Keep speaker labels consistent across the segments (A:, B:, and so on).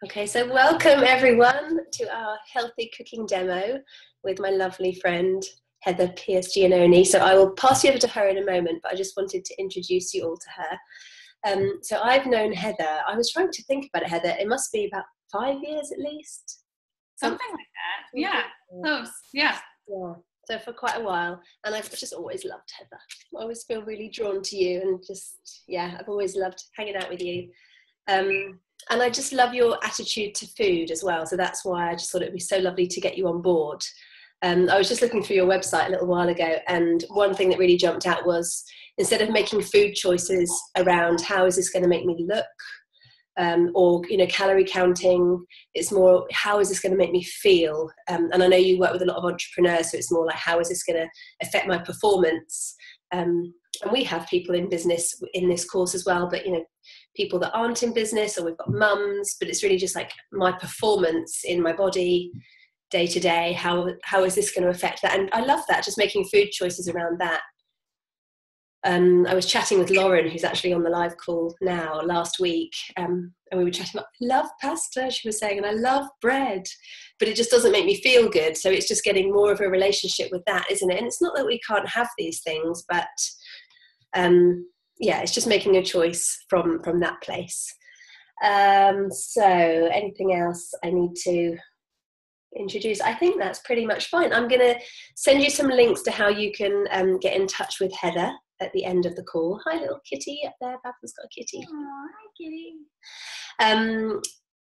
A: Okay, so welcome everyone to our healthy cooking demo with my lovely friend Heather Pierce Giannoni. So I will pass you over to her in a moment, but I just wanted to introduce you all to her. So I've known Heather, I was trying to think about it, Heather, it must be about 5 years at least.
B: Something like that. Yeah, close. Yeah.
A: Yeah, so for quite a while, and I've just always loved Heather. I always feel really drawn to you, and just, yeah, I've always loved hanging out with you. And I just love your attitude to food as well. So that's why I just thought it'd be so lovely to get you on board. I was just looking through your website a little while ago, and one thing that really jumped out was instead of making food choices around how is this going to make me look, or calorie counting, it's more how is this going to make me feel. And I know you work with a lot of entrepreneurs, so it's more like how is this going to affect my performance. And we have people in business in this course as well, but people that aren't in business, or we've got mums, but it's really just like my performance in my body day to day, how is this going to affect that? And I love that, just making food choices around that. I was chatting with Lauren, who's actually on the live call now, last week, and we were chatting about, I love pasta, she was saying, and I love bread, but it just doesn't make me feel good. So it's just getting more of a relationship with that, isn't it? And it's not that we can't have these things, but yeah, it's just making a choice from that place. So anything else I need to introduce? I think that's pretty much fine. I'm going to send you some links to how you can get in touch with Heather at the end of the call. Hi, little kitty up there. Babylon's got a kitty.
B: Oh, hi, kitty.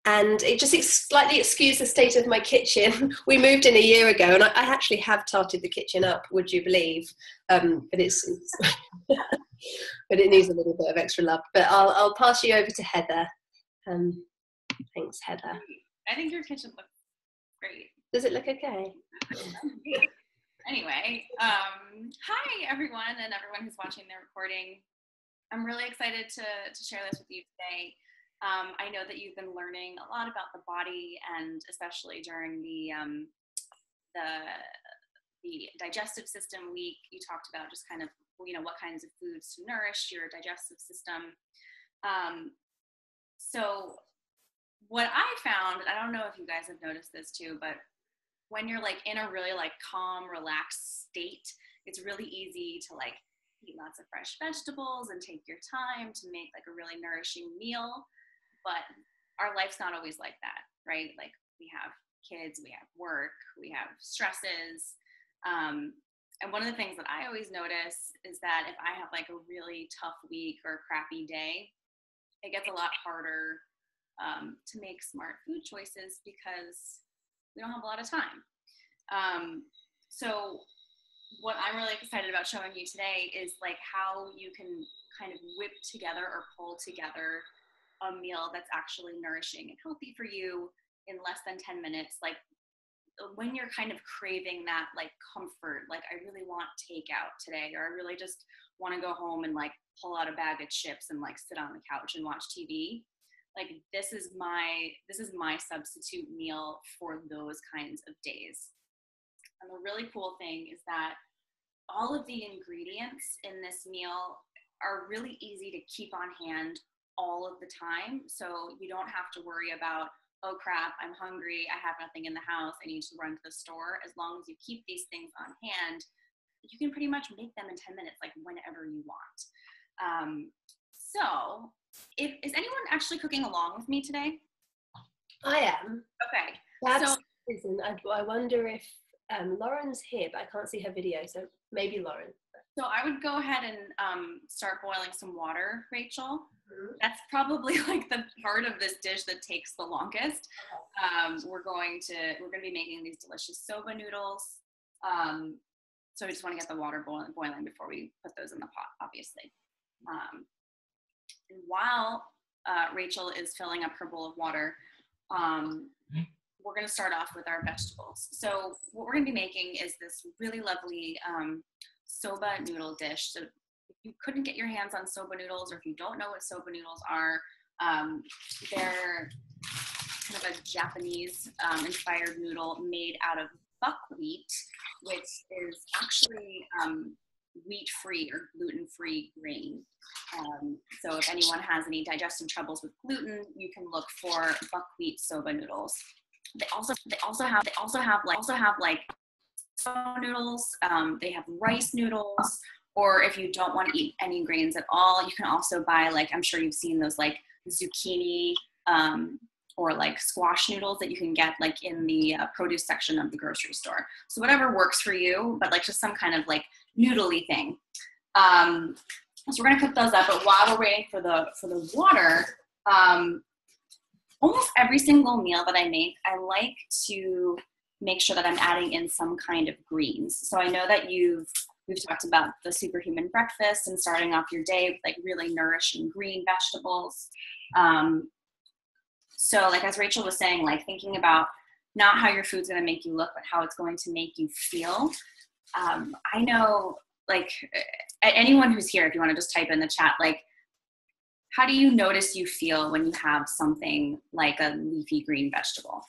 A: And it just slightly excused the state of my kitchen. We moved in a year ago, and I actually have tarted the kitchen up, would you believe? But it's but it needs a little bit of extra love. But I'll pass you over to Heather. Thanks, Heather.
B: I think your kitchen looks great.
A: Does it look okay?
B: Anyway, hi everyone and everyone who's watching the recording. I'm really excited to share this with you today. I know that you've been learning a lot about the body, and especially during the digestive system week, you talked about just kind of what kinds of foods to nourish your digestive system. So what I found, I don't know if you guys have noticed this too, but when you're like in a really like calm, relaxed state, it's really easy to like eat lots of fresh vegetables and take your time to make like a really nourishing meal. But our life's not always like that, right? Like we have kids, we have work, we have stresses. And one of the things that I always notice is that if I have like a really tough week or a crappy day, it gets a lot harder to make smart food choices because we don't have a lot of time. So what I'm really excited about showing you today is like how you can kind of whip together or pull together a meal that's actually nourishing and healthy for you in less than 10 minutes. Like when you're kind of craving that like comfort, like I really want takeout today, or I really just want to go home and like pull out a bag of chips and like sit on the couch and watch TV. Like this is my substitute meal for those kinds of days. And the really cool thing is that all of the ingredients in this meal are really easy to keep on hand all of the time. So you don't have to worry about, oh crap, I'm hungry, I have nothing in the house, I need to run to the store. As long as you keep these things on hand, you can pretty much make them in 10 minutes, like whenever you want. So is anyone actually cooking along with me today?
A: I am.
B: Okay.
A: That's the reason. I wonder if Lauren's here, but I can't see her video, so maybe Lauren.
B: So I would go ahead and start boiling some water, Rachel. Mm-hmm. That's probably like the part of this dish that takes the longest. We're going to be making these delicious soba noodles. So we just want to get the water boiling before we put those in the pot, obviously. And while Rachel is filling up her bowl of water, we're going to start off with our vegetables. So what we're going to be making is this really lovely soba noodle dish. So if you couldn't get your hands on soba noodles, or if you don't know what soba noodles are, they're kind of a Japanese inspired noodle made out of buckwheat, which is actually wheat-free or gluten-free grain. So if anyone has any digestive troubles with gluten, you can look for buckwheat soba noodles. They also have like soba noodles. They have rice noodles. Or if you don't want to eat any grains at all, you can also buy, like, I'm sure you've seen those like zucchini or like squash noodles that you can get like in the produce section of the grocery store. So whatever works for you, but like just some kind of like noodly thing. So we're gonna cook those up, but while we're waiting for the water, almost every single meal that I make, I like to make sure that I'm adding in some kind of greens. So I know that we've talked about the superhuman breakfast and starting off your day with like really nourishing green vegetables. So like, as Rachel was saying, like thinking about not how your food's going to make you look, but how it's going to make you feel. I know, like, anyone who's here, if you want to just type in the chat, like, how do you notice you feel when you have something like a leafy green vegetable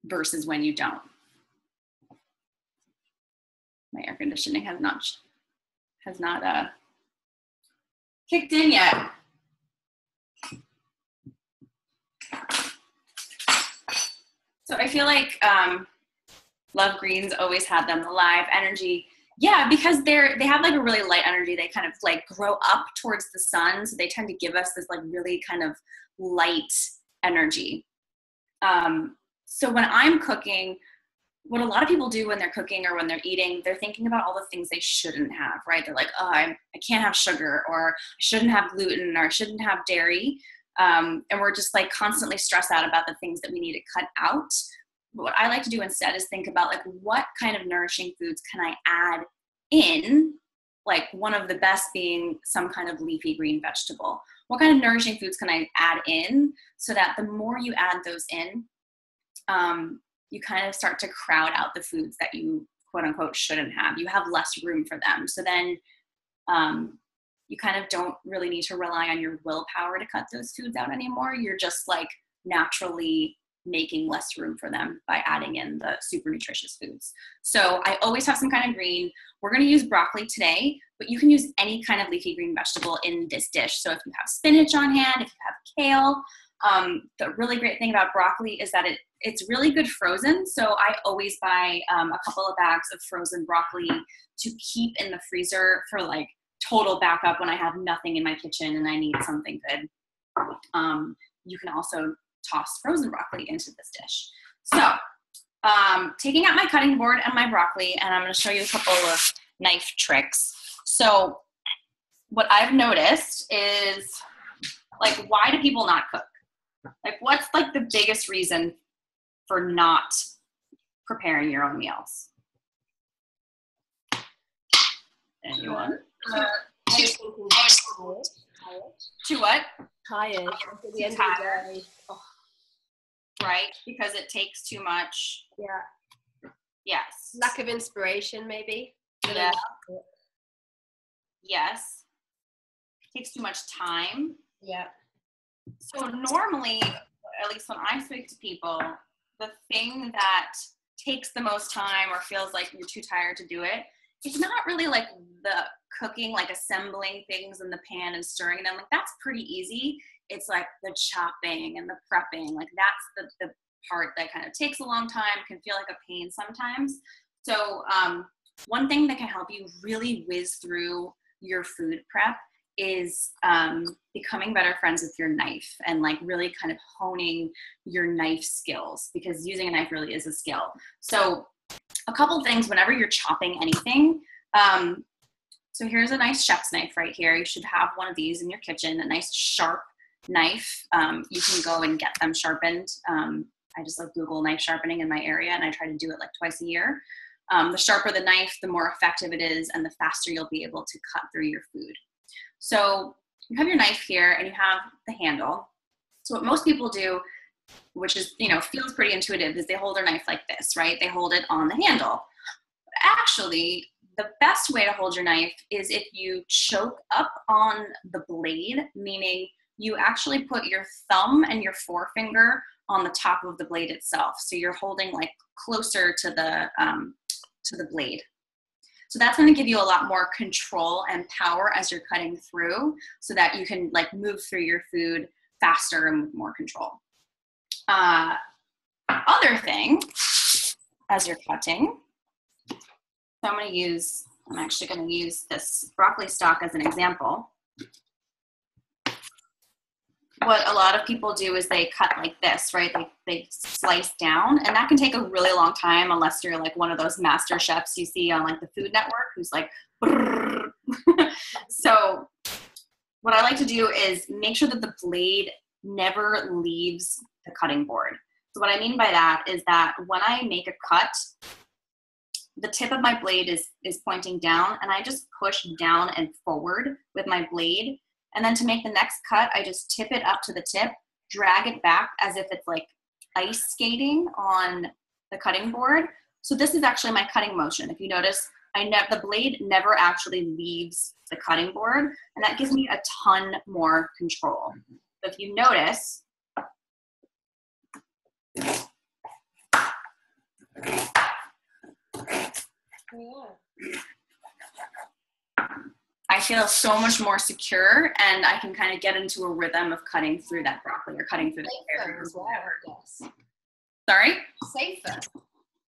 B: versus when you don't? My air conditioning has not kicked in yet. So I feel like Love Greens always had them alive, energy. Yeah, because they have like a really light energy. They kind of like grow up towards the sun, so they tend to give us this like really kind of light energy. So when I'm cooking, what a lot of people do when they're cooking or when they're eating, they're thinking about all the things they shouldn't have, right? They're like, oh, I can't have sugar, or I shouldn't have gluten, or I shouldn't have dairy. And we're just like constantly stressed out about the things that we need to cut out. But what I like to do instead is think about like, what kind of nourishing foods can I add in? Like, one of the best being some kind of leafy green vegetable. What kind of nourishing foods can I add in so that the more you add those in, you kind of start to crowd out the foods that you quote unquote shouldn't have. You have less room for them. So then you kind of don't really need to rely on your willpower to cut those foods out anymore. You're just like naturally making less room for them by adding in the super nutritious foods. So I always have some kind of green. We're going to use broccoli today, but you can use any kind of leafy green vegetable in this dish. So if you have spinach on hand, if you have kale, the really great thing about broccoli is that it's really good frozen. So I always buy a couple of bags of frozen broccoli to keep in the freezer for like total backup when I have nothing in my kitchen and I need something good. You can also toss frozen broccoli into this dish. So taking out my cutting board and my broccoli, and I'm going to show you a couple of knife tricks. So what I've noticed is, like, why do people not cook? Like, what's like the biggest reason for not preparing your own meals? Anyone? Too what?
A: Tired. At the end of the day. Oh.
B: Right? Because it takes too much.
A: Yeah.
B: Yes.
A: Lack of inspiration, maybe.
B: Yeah. Yes. It takes too much time.
A: Yeah.
B: So normally, at least when I speak to people, the thing that takes the most time or feels like you're too tired to do it, it's not really like the cooking, like assembling things in the pan and stirring them. Like, that's pretty easy. It's like the chopping and the prepping. Like, that's the part that kind of takes a long time, can feel like a pain sometimes. So one thing that can help you really whiz through your food prep is becoming better friends with your knife and like really kind of honing your knife skills, because using a knife really is a skill. So a couple things whenever you're chopping anything. So here's a nice chef's knife right here. You should have one of these in your kitchen, a nice sharp knife. You can go and get them sharpened. I just like Google knife sharpening in my area, and I try to do it like twice a year. The sharper the knife, the more effective it is, and the faster you'll be able to cut through your food. So you have your knife here and you have the handle. So what most people do, which is, feels pretty intuitive, is they hold their knife like this, right? They hold it on the handle. But actually, the best way to hold your knife is if you choke up on the blade, meaning you actually put your thumb and your forefinger on the top of the blade itself. So you're holding like closer to the blade. So that's going to give you a lot more control and power as you're cutting through, so that you can like move through your food faster and with more control. Other thing, as you're cutting, so I'm actually going to use this broccoli stalk as an example. What a lot of people do is they cut like this, right? They slice down, and that can take a really long time unless you're like one of those master chefs you see on like the Food Network who's like, so what I like to do is make sure that the blade never leaves the cutting board. So what I mean by that is that when I make a cut, the tip of my blade is pointing down, and I just push down and forward with my blade. And then to make the next cut, I just tip it up to the tip, drag it back as if it's like ice skating on the cutting board. So this is actually my cutting motion. If you notice, the blade never actually leaves the cutting board, and that gives me a ton more control. So if you notice, I feel so much more secure, and I can kind of get into a rhythm of cutting through that broccoli or cutting through the carrots. Sorry?
A: Safer.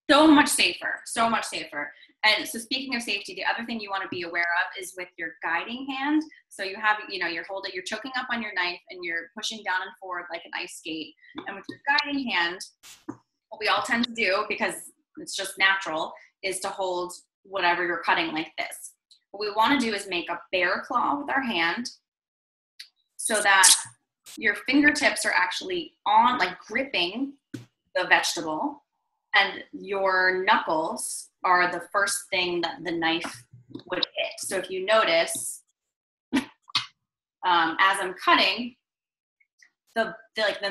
B: So much safer. So much safer. And so speaking of safety, the other thing you want to be aware of is with your guiding hand. So you have, you're choking up on your knife and you're pushing down and forward like an ice skate. And with your guiding hand, what we all tend to do, because it's just natural, is to hold whatever you're cutting like this. What we want to do is make a bear claw with our hand so that your fingertips are actually on, like gripping the vegetable, and your knuckles are the first thing that the knife would hit. So if you notice, as I'm cutting, the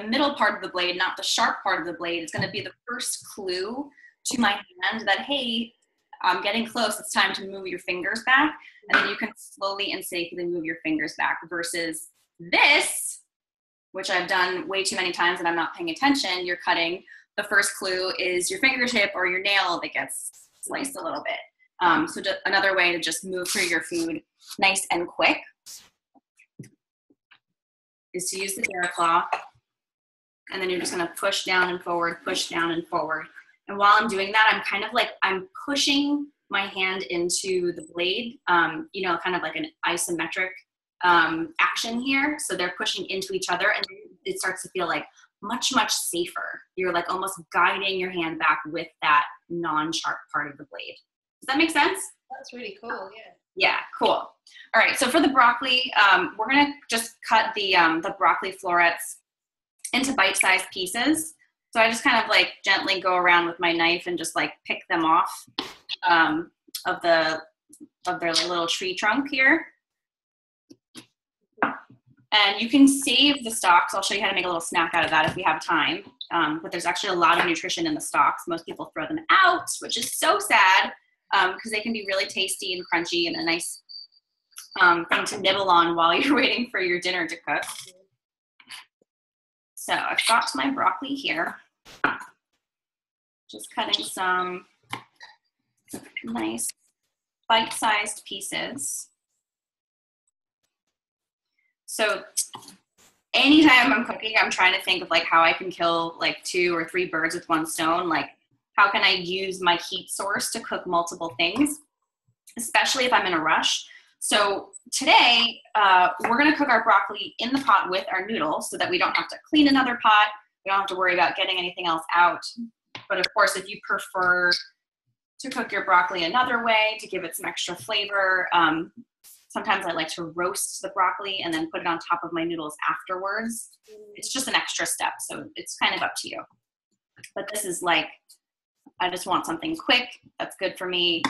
B: middle part of the blade, not the sharp part of the blade, is going to be the first clue to my hand that, hey, I'm getting close, it's time to move your fingers back. And then you can slowly and safely move your fingers back, versus this, which I've done way too many times and I'm not paying attention. You're cutting, the first clue is your fingertip or your nail that gets sliced a little bit. So just another way to just move through your food nice and quick is to use the bear claw. And then you're just gonna push down and forward, push down and forward. And while I'm doing that, I'm pushing my hand into the blade, kind of like an isometric action here. So they're pushing into each other, and it starts to feel like much, much safer. You're like almost guiding your hand back with that non-sharp part of the blade. Does that make sense?
A: That's really cool, yeah.
B: Yeah, cool. All right, so for the broccoli, we're gonna just cut the broccoli florets into bite-sized pieces. So I just kind of like gently go around with my knife and just like pick them off of their little tree trunk here. And you can save the stalks. I'll show you how to make a little snack out of that if we have time. But there's actually a lot of nutrition in the stalks. Most people throw them out, which is so sad, because they can be really tasty and crunchy and a nice thing to nibble on while you're waiting for your dinner to cook. So I've got my broccoli here. Just cutting some nice bite-sized pieces. So anytime I'm cooking, I'm trying to think of like how I can kill like 2 or 3 birds with one stone. Like, how can I use my heat source to cook multiple things, especially if I'm in a rush. So today, we're gonna cook our broccoli in the pot with our noodles so that we don't have to clean another pot. We don't have to worry about getting anything else out. But of course, if you prefer to cook your broccoli another way to give it some extra flavor, sometimes I like to roast the broccoli and then put it on top of my noodles afterwards. It's just an extra step, so it's kind of up to you. But this is like, I just want something quick that's good for me,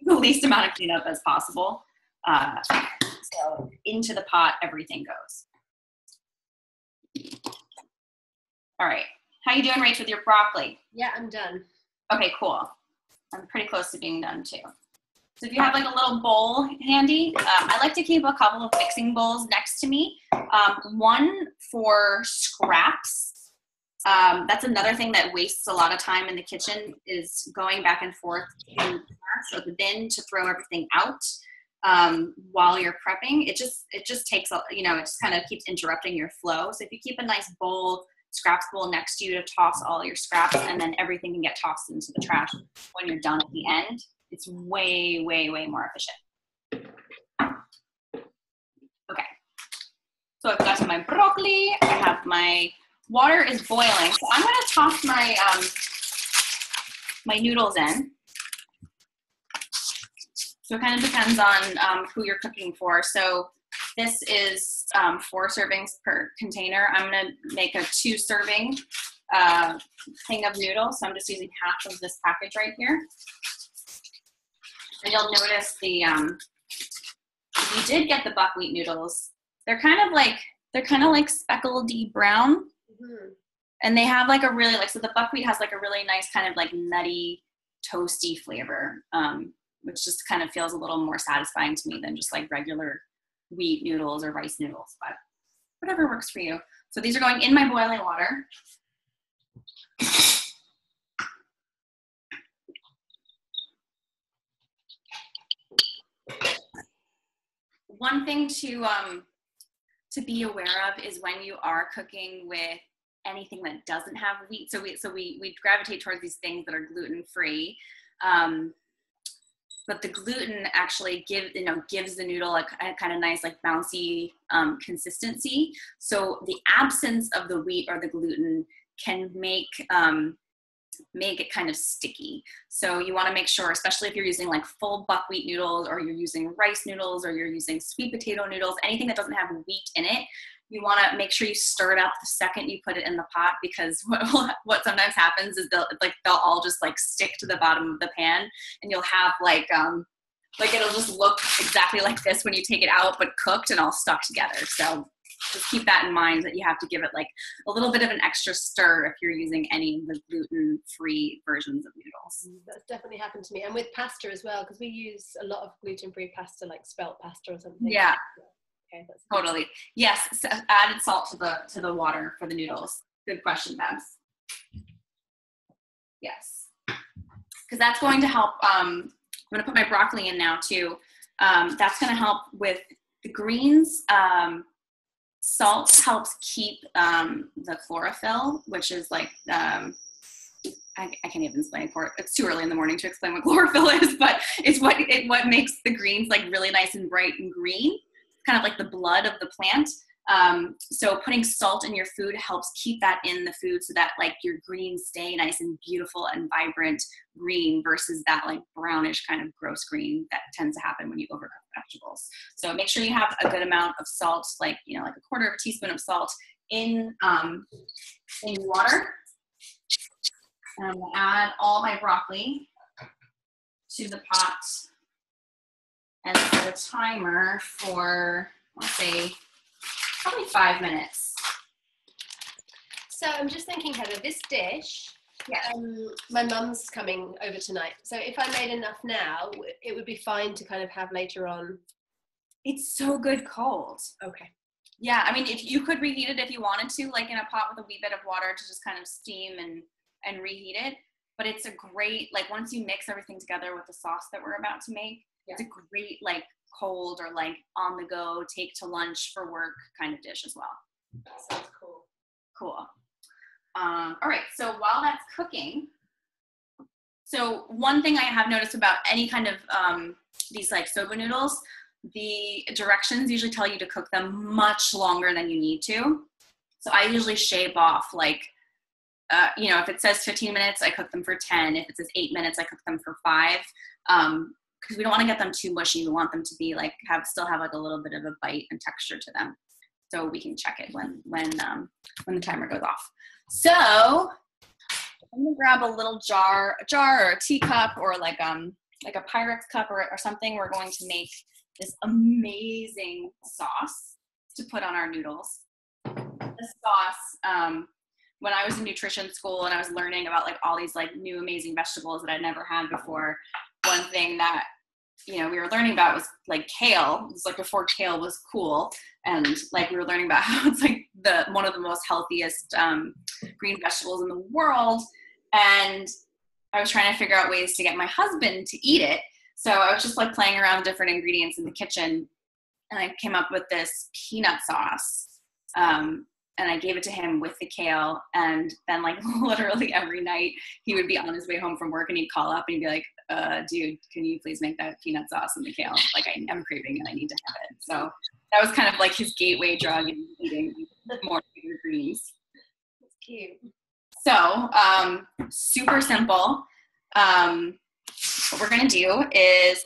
B: the least amount of cleanup as possible. So into the pot, everything goes. All right, how you doing, Rach, with your broccoli?
A: Yeah, I'm done.
B: Okay, cool. I'm pretty close to being done too. So if you have like a little bowl handy, I like to keep a couple of mixing bowls next to me. One for scraps, That's another thing that wastes a lot of time in the kitchen, is going back and forth to the trash or the bin to throw everything out while you're prepping. It just takes, it just kind of keeps interrupting your flow. So if you keep a nice bowl, scraps bowl next to you to toss all your scraps, and then everything can get tossed into the trash when you're done at the end, it's way, way, way more efficient. Okay. So I've got my broccoli, I have my water is boiling. So I'm going to toss my, my noodles in. So it kind of depends on who you're cooking for. So this is 4 servings per container. I'm going to make a 2-serving thing of noodles. So I'm just using half of this package right here. And you'll notice the, if you did get the buckwheat noodles, they're kind of like speckledy brown. Mm-hmm. And they have like a really, so the buckwheat has like a really nice kind of like nutty, toasty flavor, which just kind of feels a little more satisfying to me than just like regular wheat noodles or rice noodles, but whatever works for you. So these are going in my boiling water. One thing to be aware of is when you are cooking with anything that doesn't have wheat. So we gravitate towards these things that are gluten-free. But the gluten actually gives the noodle a kind of nice, like bouncy consistency. So the absence of the wheat or the gluten can make it kind of sticky. So you want to make sure, especially if you're using like full buckwheat noodles, or you're using rice noodles, or you're using sweet potato noodles, anything that doesn't have wheat in it, you want to make sure you stir it up the second you put it in the pot, because what sometimes happens is they'll all just like stick to the bottom of the pan, and you'll have like it'll just look exactly like this when you take it out, but cooked and all stuck together. So just keep that in mind, that you have to give it like a little bit of an extra stir if you're using any of the gluten-free versions of noodles.
A: That's definitely happened to me. And with pasta as well, because we use a lot of gluten-free pasta, like spelt pasta or something.
B: Yeah.
A: Okay, that's
B: totally. Yes, so added salt to the water for the noodles. Good question, Babs. Yes. Because that's going to help. I'm going to put my broccoli in now too. That's going to help with the greens. Salt helps keep the chlorophyll, which is like, I can't even explain for it. It's too early in the morning to explain what chlorophyll is, but it's what makes the greens like really nice and bright and green. It's kind of like the blood of the plant. So putting salt in your food helps keep that in the food, so that like your greens stay nice and beautiful and vibrant green, versus that like brownish kind of gross green that tends to happen when you overcook vegetables. So make sure you have a good amount of salt, like a quarter of a teaspoon of salt in water. And I'm gonna add all my broccoli to the pot and set a timer for, let's say, probably 5 minutes.
A: So I'm just thinking, Heather, this dish,
B: yeah.
A: My mum's coming over tonight. So if I made enough now, it would be fine to kind of have later on.
B: It's so good cold.
A: Okay.
B: Yeah, I mean, if you could reheat it if you wanted to, like in a pot with a wee bit of water to just kind of steam and reheat it. But it's a great, like once you mix everything together with the sauce that we're about to make, yeah, it's a great like cold or like on the go, take to lunch for work kind of dish as well.
A: That sounds cool.
B: Cool. All right, so while that's cooking, so one thing I have noticed about any kind of these like soba noodles, the directions usually tell you to cook them much longer than you need to. So I usually shave off like, if it says 15 minutes, I cook them for 10. If it says 8 minutes, I cook them for 5. Because we don't want to get them too mushy. We want them to be like still have like a little bit of a bite and texture to them, so we can check it when the timer goes off. So I'm gonna grab a little jar or a teacup, or like a Pyrex cup or something. We're going to make this amazing sauce to put on our noodles. This sauce, when I was in nutrition school and I was learning about like all these like new amazing vegetables that I'd never had before, one thing that we were learning about was like kale. It was like before kale was cool, and like we were learning about how it's like one of the most healthiest green vegetables in the world. And I was trying to figure out ways to get my husband to eat it. So I was just like playing around with different ingredients in the kitchen, and I came up with this peanut sauce. And I gave it to him with the kale. And then like literally every night he would be on his way home from work and he'd call up and he'd be like, dude, can you please make that peanut sauce and the kale? Like I'm craving it. I need to have it. So that was kind of like his gateway drug in eating more greens.
A: That's cute.
B: So super simple. What we're going to do is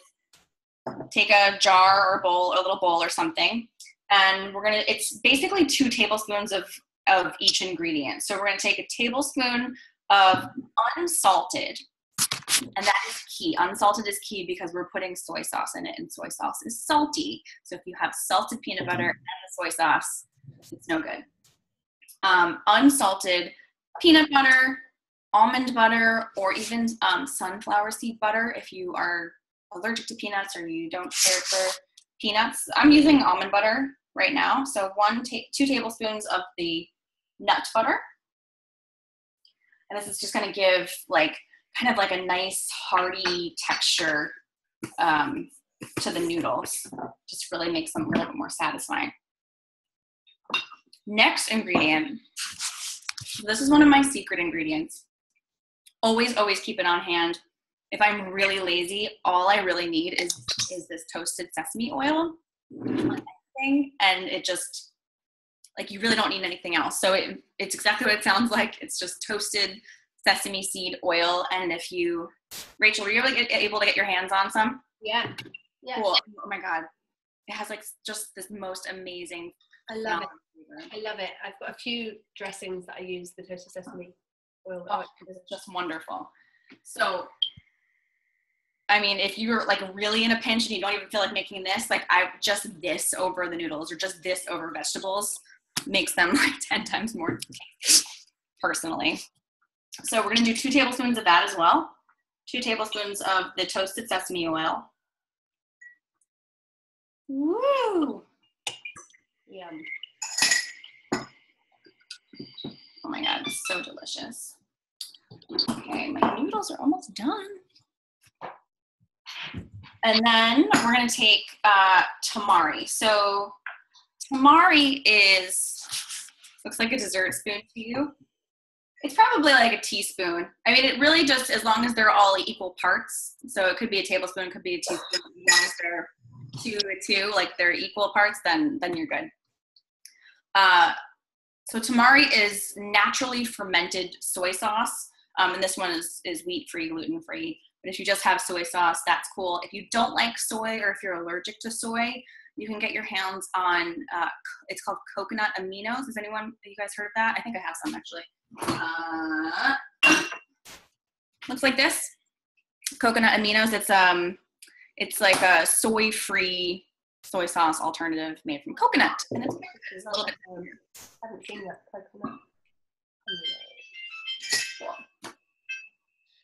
B: take a jar or bowl, or a little bowl or something. And it's basically 2 tablespoons of each ingredient. So we're going to take a tablespoon of unsalted, and that is key. Unsalted is key because we're putting soy sauce in it, and soy sauce is salty. So if you have salted peanut butter and the soy sauce, it's no good. Unsalted peanut butter, almond butter, or even sunflower seed butter if you are allergic to peanuts or you don't care for peanuts. I'm using almond butter right now. So 2 tablespoons of the nut butter. And this is just going to give like kind of like a nice hearty texture to the noodles. Just really makes them a little bit more satisfying. Next ingredient. This is one of my secret ingredients. Always keep it on hand. If I'm really lazy, all I really need is this toasted sesame oil. And it just, like, you really don't need anything else. So it's exactly what it sounds like. It's just toasted sesame seed oil. And if you, Rachel, were you able to get your hands on some?
A: Yeah.
B: Cool. Oh my God. It has like just this most amazing.
A: I love it. I love it. I've got a few dressings that I use the toasted sesame oil.
B: Oh, it's just wonderful. So, I mean, if you're like really in a pinch and you don't even feel like making this, like just this over the noodles or just this over vegetables makes them like 10 times more tasty, personally. So we're going to do 2 tablespoons of that as well. 2 tablespoons of the toasted sesame oil. Woo!
A: Yum.
B: Oh my God, it's so delicious. Okay, my noodles are almost done. And then we're going to take tamari. So tamari looks like a dessert spoon to you. It's probably like a teaspoon. I mean, it really just, as long as they're all equal parts. So it could be a tablespoon, it could be a teaspoon. As long as they're 2 to 2, like they're equal parts, then you're good. So tamari is naturally fermented soy sauce. And this one is wheat-free, gluten-free. But if you just have soy sauce, that's cool. If you don't like soy or if you're allergic to soy, you can get your hands on, it's called coconut aminos. Have you guys heard of that? I think I have some actually. Looks like this. Coconut aminos, it's like a soy-free soy sauce alternative made from coconut. And it's a little bit.
A: I haven't seen that coconut.
B: Cool.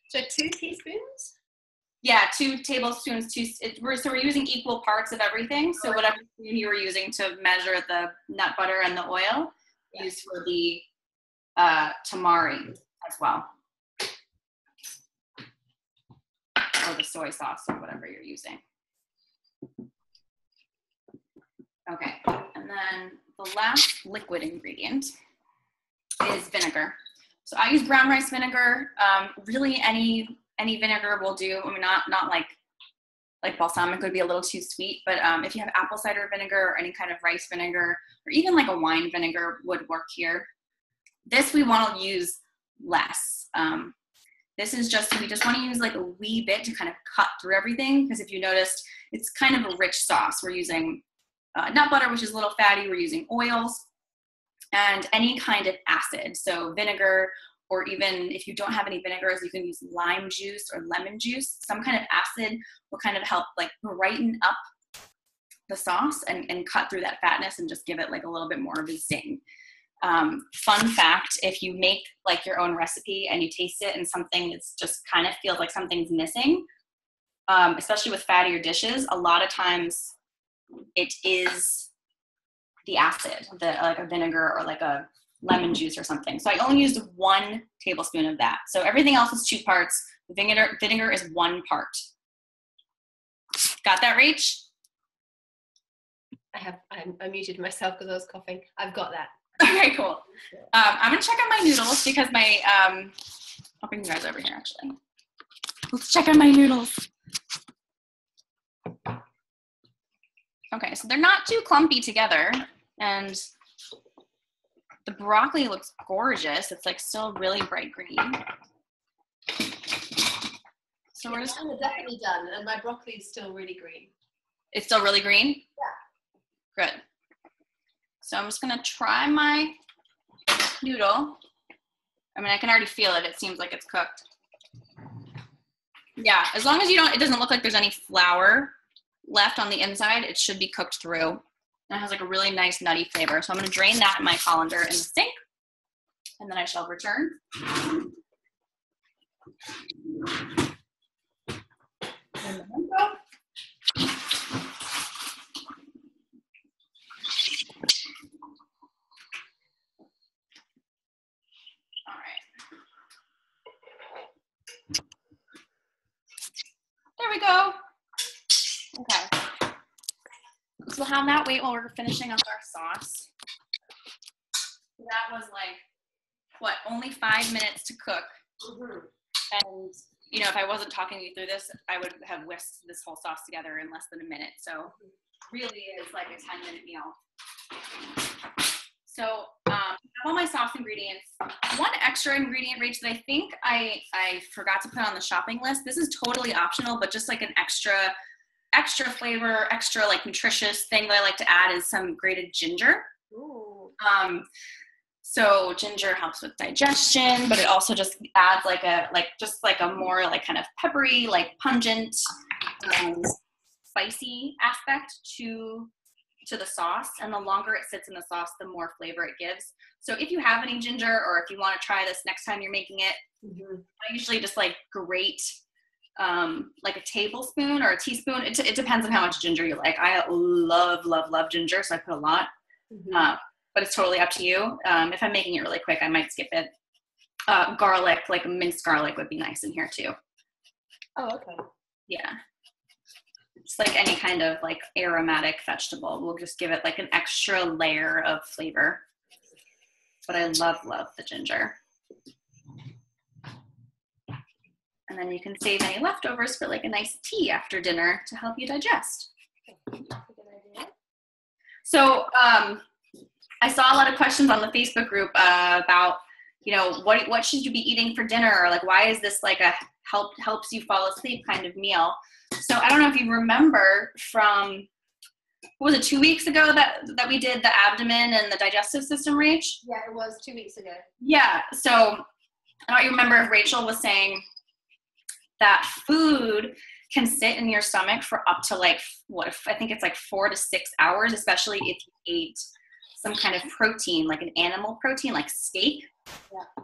A: So 2 teaspoons?
B: Yeah, 2 tablespoons. So we're using equal parts of everything. So whatever spoon you were using to measure the nut butter and the oil, use for the tamari as well. Or the soy sauce or whatever you're using. Okay, and then the last liquid ingredient is vinegar. So I use brown rice vinegar. Really, any vinegar will do. I mean, not like balsamic would be a little too sweet, but if you have apple cider vinegar or any kind of rice vinegar, or even like a wine vinegar would work here. This we want to use less. This is we just want to use like a wee bit to kind of cut through everything, because if you noticed, it's kind of a rich sauce. We're using nut butter, which is a little fatty. We're using oils and any kind of acid. So vinegar, or even if you don't have any vinegars, you can use lime juice or lemon juice. Some kind of acid will kind of help like brighten up the sauce and cut through that fatness and just give it like a little bit more of a zing. Fun fact, if you make like your own recipe and you taste it and something that's just kind of feels like something's missing, especially with fattier dishes, a lot of times it is the acid, like a vinegar or like a lemon juice or something. So I only used 1 tablespoon of that. So everything else is 2 parts. The vinegar is 1 part. Got that, Rach?
A: I muted myself because I was coughing. I've got that.
B: Okay, cool. I'm gonna check on my noodles because my, I'll bring you guys over here actually. Let's check on my noodles. Okay, so they're not too clumpy together, and the broccoli looks gorgeous. It's like still really bright green. So we're just
A: definitely done, and my broccoli is still really green.
B: It's still really green?
A: Yeah.
B: Good. So I'm just gonna try my noodle. I mean, I can already feel it. It seems like it's cooked. Yeah, as long as it doesn't look like there's any flour left on the inside, it should be cooked through. And it has like a really nice nutty flavor. So I'm gonna drain that in my colander in the sink, and then I shall return. There we go. Okay. So we'll have that wait while we're finishing up our sauce. That was like, what, only 5 minutes to cook.
A: Mm-hmm.
B: And, you know, if I wasn't talking you through this, I would have whisked this whole sauce together in less than a minute. So really is like a 10-minute meal. So all my sauce ingredients. One extra ingredient, Rach, that I think I forgot to put on the shopping list. This is totally optional, but just like an extra flavor, extra like nutritious thing that I like to add is some grated ginger.
A: Ooh.
B: So ginger helps with digestion, but it also just adds like a more like kind of peppery, like pungent, spicy aspect to the sauce. And the longer it sits in the sauce, the more flavor it gives. So if you have any ginger, or if you want to try this next time you're making it, I usually just like grate like a tablespoon or a teaspoon. It depends on how much ginger you like. I love ginger, so I put a lot. But it's totally up to you. If I'm making it really quick, I might skip it. Garlic, like minced garlic would be nice in here too.
A: Oh, okay.
B: Yeah. It's like any kind of like aromatic vegetable. We'll just give it like an extra layer of flavor. But I love the ginger. And then you can save any leftovers for like a nice tea after dinner to help you digest. So I saw a lot of questions on the Facebook group about, you know, what should you be eating for dinner? Or like, why is this like a helps you fall asleep kind of meal? So I don't know if you remember from, what was it, 2 weeks ago that we did the abdomen and the digestive system, Rach?
A: Yeah, it was 2 weeks ago.
B: Yeah, so I don't remember if Rachel was saying that food can sit in your stomach for up to like, I think it's like 4 to 6 hours, especially if you ate some kind of protein, like an animal protein, like steak.
A: Yeah.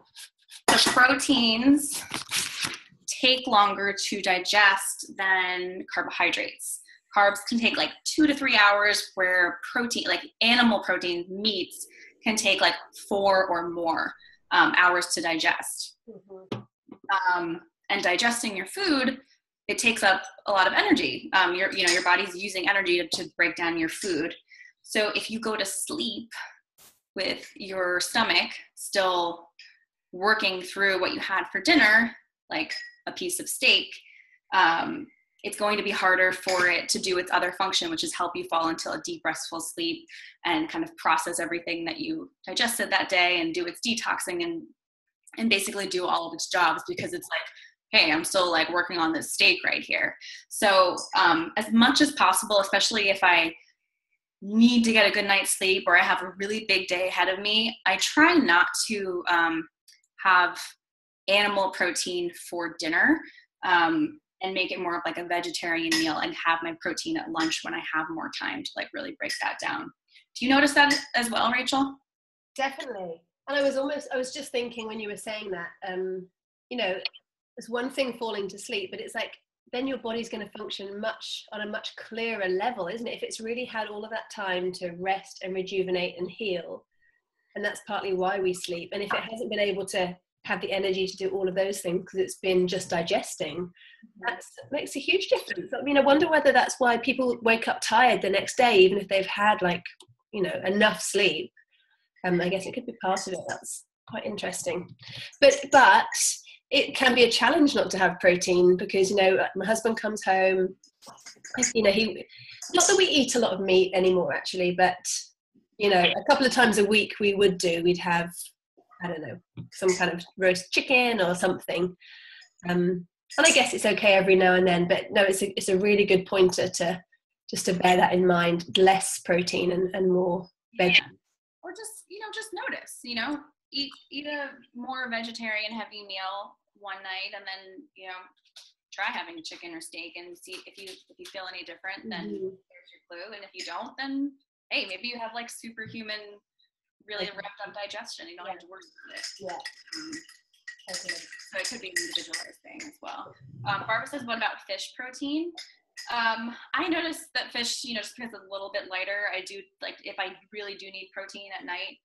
B: The proteins take longer to digest than carbohydrates. Carbs can take like 2 to 3 hours, where protein, like animal protein, meats, can take like 4 or more hours to digest. And digesting your food, it takes up a lot of energy. Your body's using energy to break down your food. So if you go to sleep with your stomach still working through what you had for dinner, like a piece of steak, it's going to be harder for it to do its other function, which is help you fall into a deep, restful sleep and kind of process everything that you digested that day and do its detoxing and basically do all of its jobs, because it's like, hey, I'm still like working on this steak right here. So as much as possible, especially if I need to get a good night's sleep or I have a really big day ahead of me, I try not to have animal protein for dinner and make it more of like a vegetarian meal and have my protein at lunch when I have more time to like really break that down. Do you notice that as well, Rachel?
A: Definitely. And I was just thinking when you were saying that, you know, it's one thing falling to sleep, but it's like then your body's going to function on a much clearer level, isn't it? If it's really had all of that time to rest and rejuvenate and heal. And that's partly why we sleep. And if it hasn't been able to have the energy to do all of those things because it's been just digesting, that makes a huge difference. I mean, I wonder whether that's why people wake up tired the next day, even if they've had like, you know, enough sleep. I guess it could be part of it. That's quite interesting. But it can be a challenge not to have protein because, you know, my husband comes home, you know, not that we eat a lot of meat anymore actually, but, you know, a couple of times a week we'd have, I don't know, some kind of roast chicken or something. And I guess it's okay every now and then, but no, it's a really good pointer to bear that in mind, less protein and more veg.
B: Yeah. Or just notice, eat a more vegetarian heavy meal one night and then, try having chicken or steak and see if you feel any different, then there's your clue. And if you don't, then hey, maybe you have like superhuman, really wrapped up digestion. You don't have to worry about it.
A: Yeah.
B: So it could be an individualized thing as well. Barbara says, what about fish protein? I noticed that fish, just because it's a little bit lighter, I do like if I really do need protein at night,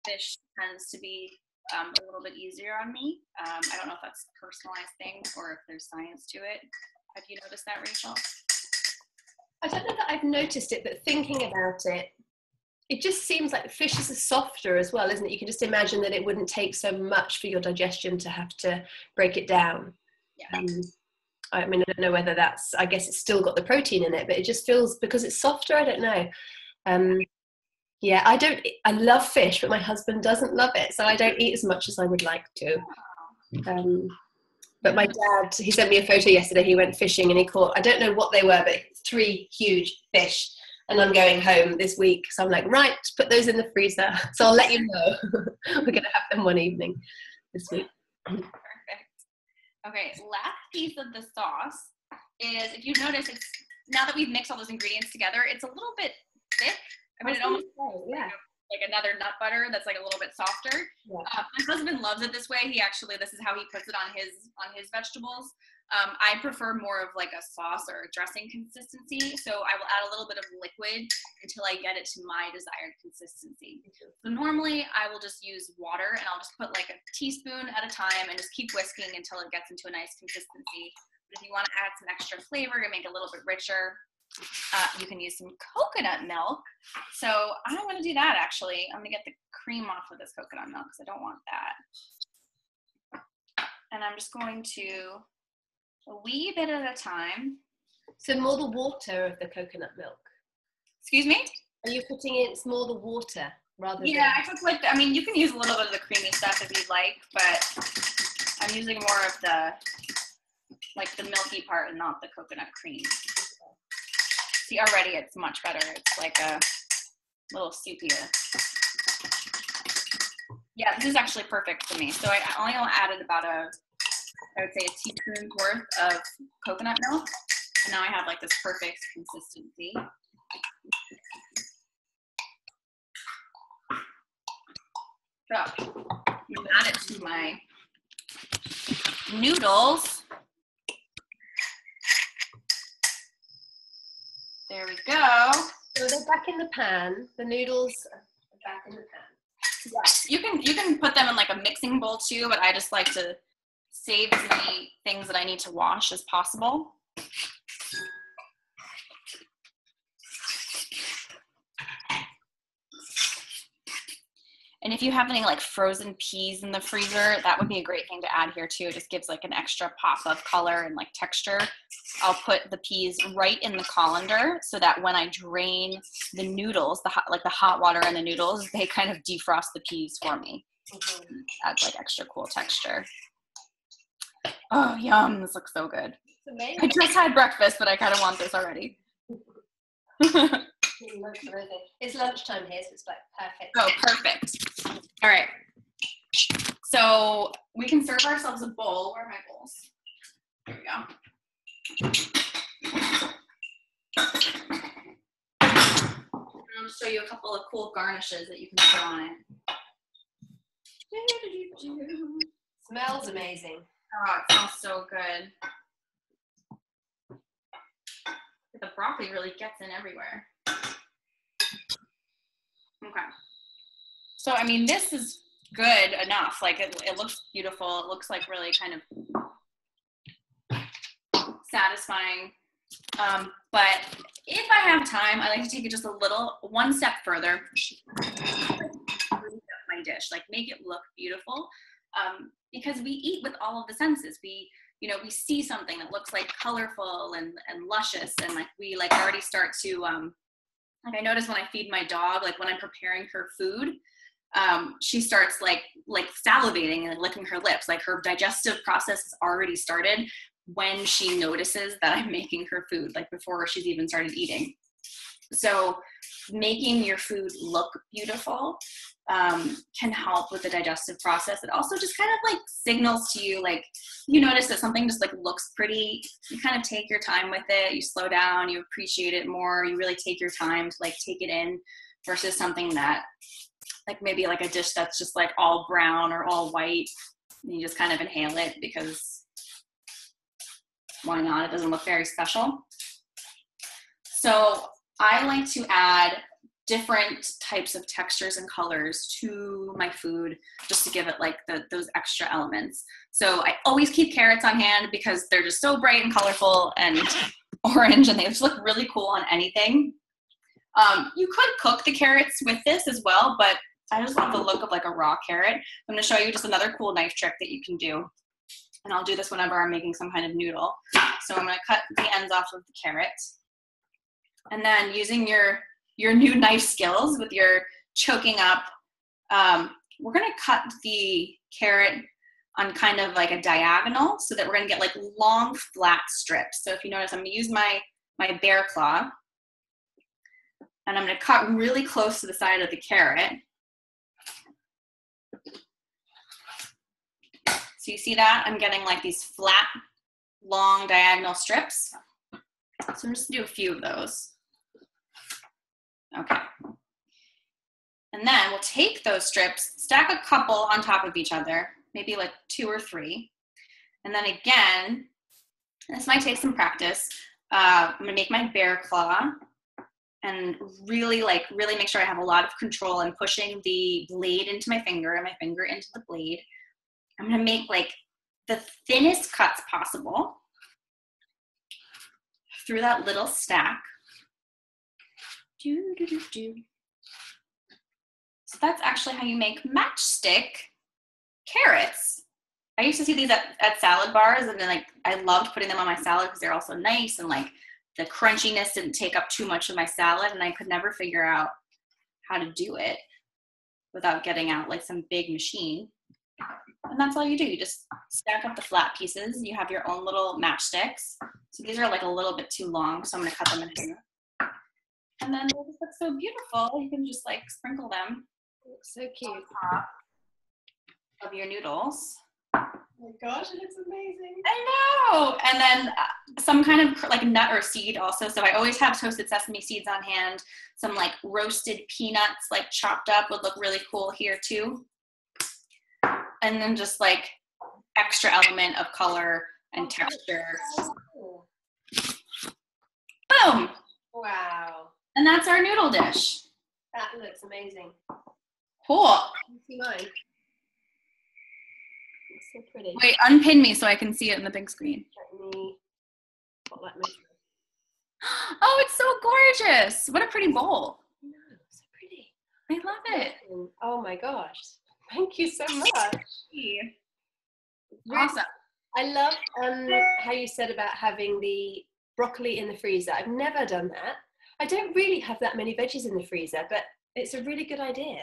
B: fish tends to be a little bit easier on me. I don't know if that's a personalized thing or if there's science to it. Have you noticed that, Rachel?
A: I don't know that I've noticed it, but thinking about it, it just seems like fish is softer as well, isn't it? You can just imagine that it wouldn't take so much for your digestion to have to break it down.
B: Yeah.
A: I mean, I don't know whether I guess it's still got the protein in it, but it just feels, because it's softer, I don't know. Yeah, I love fish, but my husband doesn't love it, so I don't eat as much as I would like to. But my dad, he sent me a photo yesterday. He went fishing and he caught, I don't know what they were, but 3 huge fish. And I'm going home this week, so I'm like, right, put those in the freezer. So I'll let you know. We're going to have them one evening this week.
B: Perfect. Okay, last piece of the sauce is, if you notice, it's now that we've mixed all those ingredients together, it's a little bit thick. I mean, it almost like another nut butter that's like a little bit softer. Yeah. My husband loves it this way. This is how he puts it on his vegetables. I prefer more of like a sauce or a dressing consistency. So I will add a little bit of liquid until I get it to my desired consistency. So normally I will just use water and I'll just put like a teaspoon at a time and just keep whisking until it gets into a nice consistency. But if you want to add some extra flavor to make it a little bit richer, you can use some coconut milk. So I'm going to do that actually. I'm going to get the cream off of this coconut milk because I don't want that. And I'm just going to, a wee bit at a time.
A: So more the water of the coconut milk.
B: Excuse me?
A: Are you putting in, it's more the water rather than...
B: Yeah, I took like, you can use a little bit of the creamy stuff if you'd like, but I'm using more of the milky part and not the coconut cream. See, already it's much better. It's like a little soupier. Yeah, this is actually perfect for me. So I only added about I would say a teaspoon's worth of coconut milk. And now I have like this perfect consistency. So I'm gonna add it to my noodles. There we go.
A: So they're back in the pan. The noodles are back in the pan.
B: Yes, you can put them in like a mixing bowl too, but I just like to save as many things that I need to wash as possible. And if you have any like frozen peas in the freezer, that would be a great thing to add here too. It just gives like an extra pop of color and like texture. I'll put the peas right in the colander so that when I drain the noodles, the hot water in the noodles, they kind of defrost the peas for me. Adds like extra cool texture. Oh, yum, this looks so good.
A: It's amazing.
B: I just had breakfast, but I kind of want this already.
A: It's lunchtime here, so it's like perfect.
B: Oh, perfect. All right. So we can serve ourselves a bowl. Where are my bowls? There we go. I'll show you a couple of cool garnishes that you can put on it.
A: Smells amazing.
B: Oh, it smells so good. The broccoli really gets in everywhere. Okay. So, I mean, this is good enough. Like, it looks beautiful. It looks like really kind of satisfying. But if I have time, I like to take it just one step further. My dish, like make it look beautiful. Because we eat with all of the senses. We see something that looks like colorful and luscious, and like we like already start to like I notice when I feed my dog, like when I'm preparing her food, she starts like salivating and licking her lips. Like her digestive process has already started when she notices that I'm making her food, like before she's even started eating. So making your food look beautiful can help with the digestive process. It also just kind of like signals to you, like you notice that something just like looks pretty, you kind of take your time with it, you slow down, you appreciate it more, you really take your time to like take it in, versus something that like maybe like a dish that's just like all brown or all white and you just kind of inhale it because why not? It doesn't look very special. So I like to add different types of textures and colors to my food just to give it like those extra elements. So I always keep carrots on hand because they're just so bright and colorful and orange, and they just look really cool on anything. You could cook the carrots with this as well, but I just love the look of like a raw carrot. I'm going to show you just another cool knife trick that you can do. And I'll do this whenever I'm making some kind of noodle. So I'm going to cut the ends off of the carrot. And then using your new knife skills with your choking up, we're going to cut the carrot on kind of like a diagonal so that we're going to get like long flat strips. So if you notice, I'm going to use my bear claw, and I'm going to cut really close to the side of the carrot. So you see that? I'm getting like these flat, long diagonal strips. So I'm just going to do a few of those. Okay. And then we'll take those strips, stack a couple on top of each other, maybe like 2 or 3. And then again, this might take some practice. I'm going to make my bear claw and really make sure I have a lot of control in pushing the blade into my finger and my finger into the blade. I'm going to make like the thinnest cuts possible through that little stack. So that's actually how you make matchstick carrots. I used to see these at salad bars, and then like I loved putting them on my salad because they're also nice, and like the crunchiness didn't take up too much of my salad, and I could never figure out how to do it without getting out like some big machine. And that's all you do. You just stack up the flat pieces. You have your own little matchsticks. So these are like a little bit too long, so I'm going to cut them in here. And then they just look so beautiful. You can just like sprinkle them.
A: It looks so cute.
B: On top of your noodles.
A: Oh my gosh, it looks amazing.
B: I know. And then some kind of like nut or seed also. So I always have toasted sesame seeds on hand. Some like roasted peanuts like chopped up would look really cool here too. And then just like extra element of color and texture.
A: Cool.
B: Boom.
A: Wow.
B: And that's our noodle dish.
A: That looks amazing.
B: Cool.
A: Can you see mine? It's so pretty.
B: Wait, unpin me so I can see it in the big screen.
A: Let me spotlight my.
B: Oh, it's so gorgeous. What a pretty bowl.
A: No, so pretty.
B: I love it.
A: Oh my gosh. Thank you so much.
B: Awesome.
A: I love how you said about having the broccoli in the freezer. I've never done that. I don't really have that many veggies in the freezer, but it's a really good idea.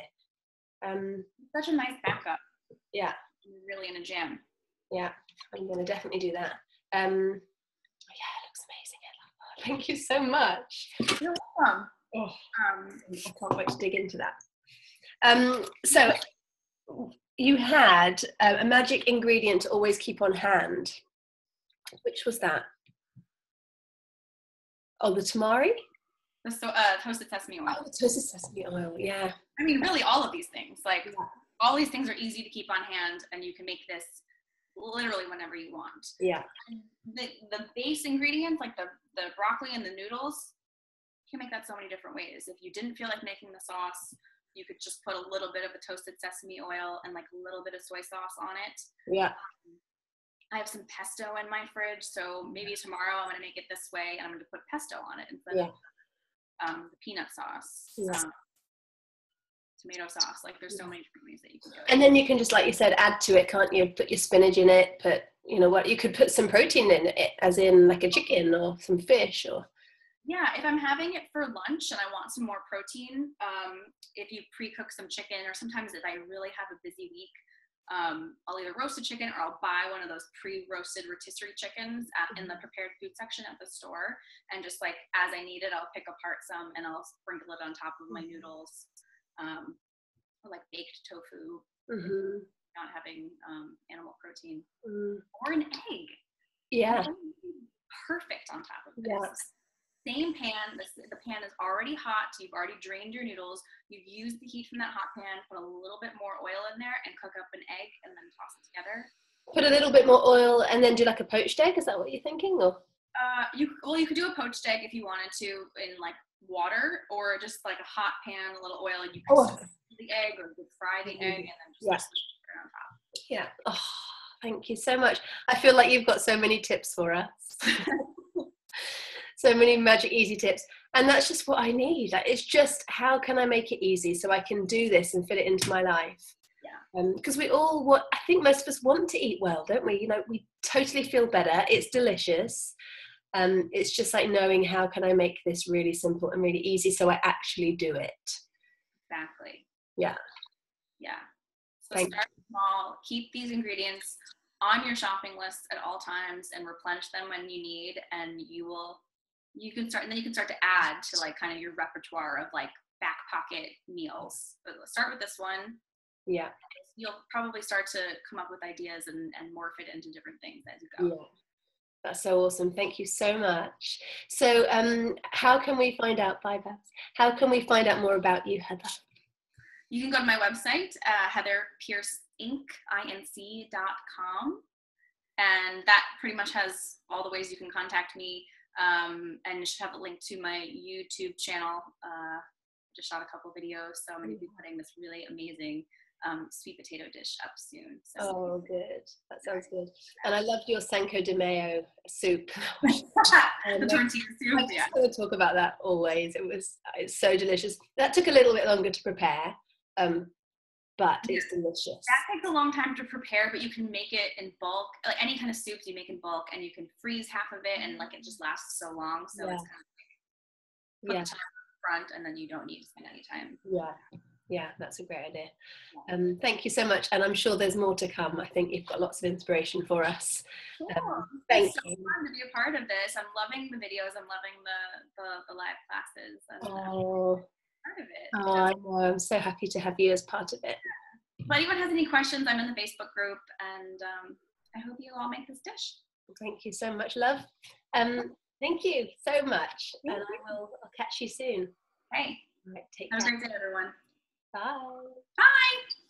B: Such a nice backup.
A: Yeah.
B: You're really in a jam.
A: Yeah, I'm going to definitely do that. Yeah, it looks amazing. I love that. Thank you so much.
B: You're welcome.
A: Oh, I can't wait to dig into that. So you had a magic ingredient to always keep on hand. Which was that? Oh, the tamari?
B: The toasted sesame oil.
A: Oh, the toasted sesame oil, yeah.
B: I mean, really all of these things. Like, all these things are easy to keep on hand, and you can make this literally whenever you want.
A: Yeah.
B: The base ingredients, like the broccoli and the noodles, you can make that so many different ways. If you didn't feel like making the sauce, you could just put a little bit of the toasted sesame oil and like a little bit of soy sauce on it.
A: Yeah.
B: I have some pesto in my fridge, so maybe tomorrow I'm going to make it this way, and I'm going to put pesto on it instead of the peanut sauce, tomato sauce. Like there's so many different ways that you can do it.
A: And then you can just, like you said, add to it, can't you? Put your spinach in it, you could put some protein in it, as in like a chicken or some fish or.
B: Yeah, if I'm having it for lunch and I want some more protein, if you pre-cook some chicken, or sometimes if I really have a busy week, I'll either roast a chicken or I'll buy one of those pre-roasted rotisserie chickens in the prepared food section at the store, and just like as I need it, I'll pick apart some and I'll sprinkle it on top of my noodles, or like baked tofu, not having animal protein, or an egg.
A: Yeah.
B: Perfect on top of this.
A: Yeah.
B: Same pan, the pan is already hot, so you've already drained your noodles, you've used the heat from that hot pan, put a little bit more oil in there and cook up an egg and then toss it together.
A: Put a little bit more oil and then do like a poached egg, is that what you're thinking? Or
B: you could do a poached egg if you wanted to in like water, or just like a hot pan, a little oil, and you can the egg or fry the egg and then just put it on top.
A: Yeah. Oh, thank you so much. I feel like you've got so many tips for us. So many magic easy tips, and that's just what I need. Like, it's just, how can I make it easy so I can do this and fit it into my life? Because we all I think most of us want to eat well, don't we? We totally feel better, it's delicious. It's just like knowing, how can I make this really simple and really easy so I actually do it?
B: Exactly.
A: Yeah.
B: So start small, keep these ingredients on your shopping list at all times and replenish them when you need, and you can start to add to like kind of your repertoire of like back pocket meals. But let's start with this one.
A: Yeah.
B: You'll probably start to come up with ideas and morph it into different things as you go.
A: Yeah. That's so awesome. Thank you so much. So how can we find out, how can we find out more about you, Heather?
B: You can go to my website, heatherpierceinc.com. And that pretty much has all the ways you can contact me. And it should have a link to my YouTube channel. Just shot a couple videos, so I'm going to be putting this really amazing sweet potato dish up soon. So.
A: Oh, good. That sounds good. And I loved your Cinco de Mayo soup.
B: The tortilla soup.
A: I'm just going to talk about that always. It's so delicious. That took a little bit longer to prepare, but it's delicious.
B: That takes a long time to prepare, but you can make it in bulk. Like any kind of soups you make in bulk, and you can freeze half of it, and like it just lasts so long. So it's kind of like put the time front, and then you don't need to spend any time.
A: Yeah, that's a great idea. Thank you so much, and I'm sure there's more to come. I think you've got lots of inspiration for us.
B: Cool.
A: Thank
B: you. It's so fun to be a part of this. I'm loving the videos. I'm loving the live classes. And, part of it.
A: Oh, I know. I'm so happy to have you as part of it.
B: If anyone has any questions, I'm in the Facebook group, and I hope you all make this dish.
A: Thank you so much, love. Thank you so much, and I'll catch you soon.
B: Hey,
A: right, take care.
B: Have a great day, everyone.
A: Bye.
B: Bye.